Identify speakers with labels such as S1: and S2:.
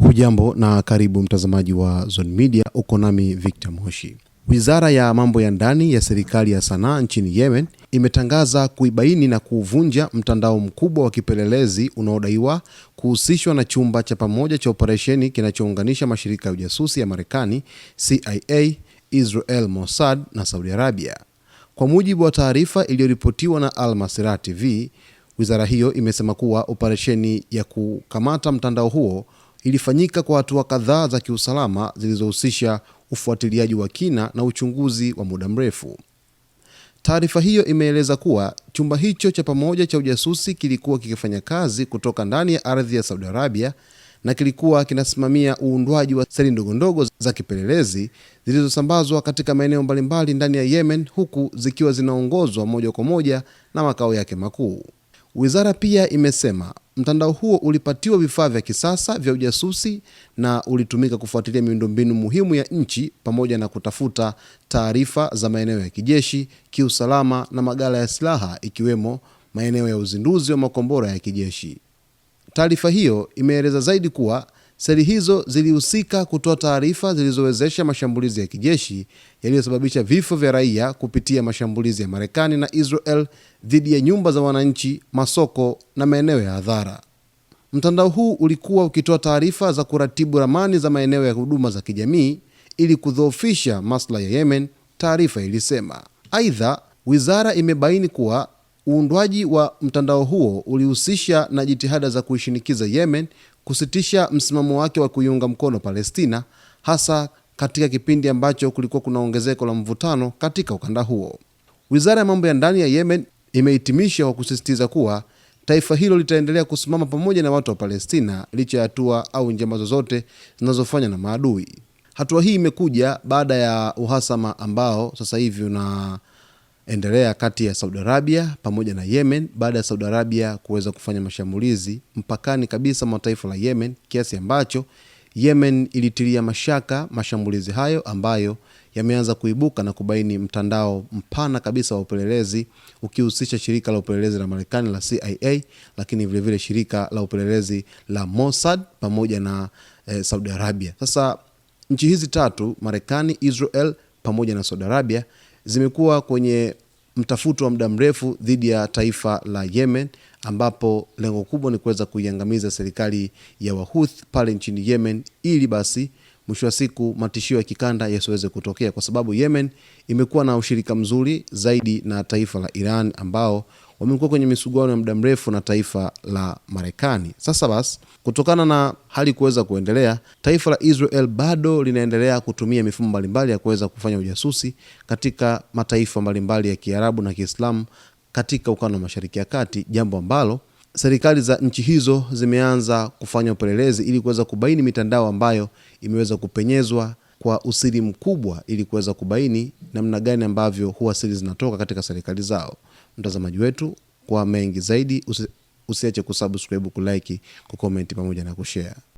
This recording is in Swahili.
S1: Hujambo na karibu mtazamaji wa Zone Media, uko nami Victor Moshi. Wizara ya mambo ya ndani ya serikali ya Sanaa nchini Yemen imetangaza kuibaini na kuvunja mtandao mkubwa wa kipelelezi unaodaiwa kuhusishwa na chumba cha pamoja cha operesheni kinachounganisha mashirika ya ujasusi ya Marekani, CIA, Israel Mossad na Saudi Arabia. Kwa mujibu wa taarifa iliyoripotiwa na Al Masirah TV, wizara hiyo imesema kuwa operesheni ya kukamata mtandao huo ilifanyika kwa hatua kadhaa za kiusalama zilizohusisha ufuatiliaji wa kina na uchunguzi wa muda mrefu. Taarifa hiyo imeeleza kuwa chumba hicho cha pamoja cha ujasusi kilikuwa kikifanya kazi kutoka ndani ya ardhi ya Saudi Arabia na kilikuwa kinasimamia uundwaji wa seli ndogondogo za kipelelezi zilizosambazwa katika maeneo mbalimbali ndani ya Yemen, huku zikiwa zinaongozwa moja kwa moja na makao yake makuu. Wizara pia imesema mtandao huo ulipatiwa vifaa vya kisasa vya ujasusi na ulitumika kufuatilia miundombinu muhimu ya nchi pamoja na kutafuta taarifa za maeneo ya kijeshi, kiusalama na maghala ya silaha, ikiwemo maeneo ya uzinduzi wa makombora ya kijeshi. Taarifa hiyo imeeleza zaidi kuwa seli hizo zilihusika kutoa taarifa zilizowezesha mashambulizi ya kijeshi yaliyosababisha vifo vya raia kupitia mashambulizi ya Marekani na Israel dhidi ya nyumba za wananchi, masoko na maeneo ya hadhara. Mtandao huu ulikuwa ukitoa taarifa za kuratibu ramani za maeneo ya huduma za kijamii ili kudhoofisha maslahi ya Yemen, taarifa ilisema. Aidha, wizara imebaini kuwa uundwaji wa mtandao huo ulihusisha na jitihada za kuishinikiza Yemen kusitisha msimamo wake wa kuiunga mkono Palestina, hasa katika kipindi ambacho kulikuwa kuna ongezeko la mvutano katika ukanda huo. Wizara ya mambo ya ndani ya Yemen imehitimisha kwa kusisitiza kuwa taifa hilo litaendelea kusimama pamoja na watu wa Palestina licha ya hatua au njama zozote zinazofanywa na maadui. Hatua hii imekuja baada ya uhasama ambao sasa hivi unaendelea kati ya Saudi Arabia pamoja na Yemen, baada ya Saudi Arabia kuweza kufanya mashambulizi mpakani kabisa mwa taifa la Yemen, kiasi ambacho Yemen ilitilia mashaka mashambulizi hayo ambayo yameanza kuibuka na kubaini mtandao mpana kabisa wa upelelezi ukihusisha shirika la upelelezi la Marekani la CIA, lakini vile vile shirika la upelelezi la Mossad pamoja na Saudi Arabia. Sasa nchi hizi tatu, Marekani, Israel pamoja na Saudi Arabia, zimekuwa kwenye mtafuto wa muda mrefu dhidi ya taifa la Yemen, ambapo lengo kubwa ni kuweza kuiangamiza serikali ya Wahouthi pale nchini Yemen, ili basi mwisho wa siku matishio ya kikanda yasiweze kutokea, kwa sababu Yemen imekuwa na ushirika mzuri zaidi na taifa la Iran, ambao wamekuwa kwenye misuguano ya muda mrefu na taifa la Marekani. Sasa basi, kutokana na hali kuweza kuendelea, taifa la Israel bado linaendelea kutumia mifumo mbalimbali ya kuweza kufanya ujasusi katika mataifa mbalimbali ya Kiarabu na Kiislamu katika ukanda wa Mashariki ya Kati, jambo ambalo serikali za nchi hizo zimeanza kufanya upelelezi ili kuweza kubaini mitandao ambayo imeweza kupenyezwa kwa usiri mkubwa ili kuweza kubaini namna gani ambavyo huwa siri zinatoka katika serikali zao. Mtazamaji wetu, kwa mengi zaidi usiache kusubscribe, kulike, kucomment pamoja na kushare.